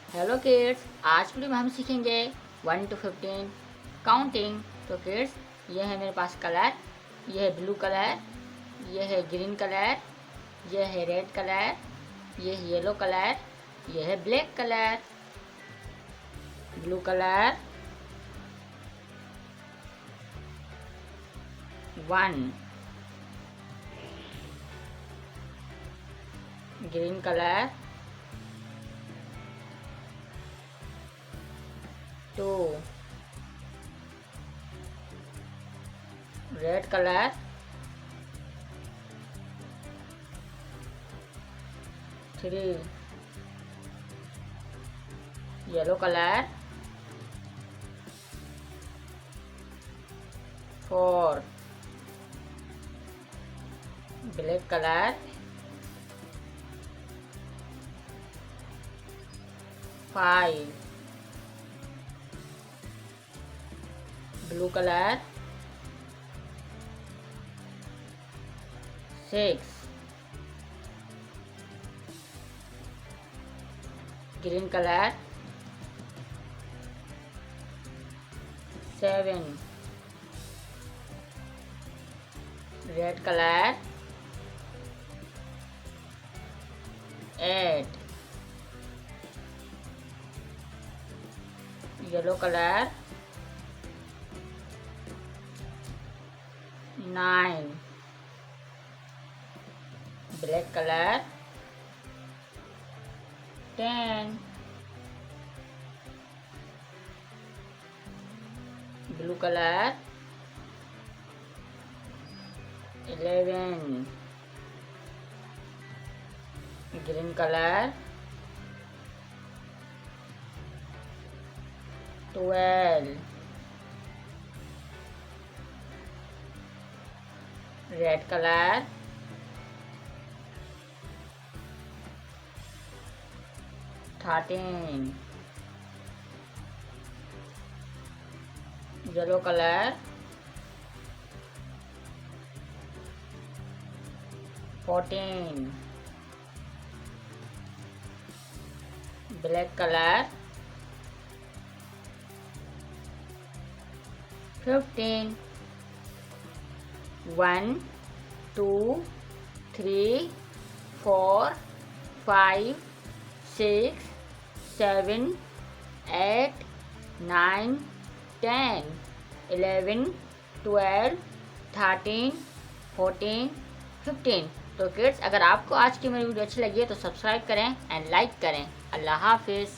Hello kids, आज video में हम सीखेंगे 1 to 15 काउंटिंग। तो किड्स, ये है मेरे पास कलर। ये है ब्लू कलर, ये है ग्रीन कलर, ये है रेड कलर, ये है येलो कलर, ये है black colour. Blue colour 1, green colour 2, red colour 3, yellow colour 4, black colour 5, blue colour 6, green colour 7, red colour 8, yellow colour 9, black colour 10, blue colour 11, green colour 12, red colour 13, yellow colour 14, black colour 15, 1 2 3 4 5 6 7 8 9 10 11 12 13 14 15। तो kids, अगर आपको आज की मेरी video अच्छी लगी है तो सब्सक्राइब करें एंड लाइक करें। अल्लाह हाफिज़।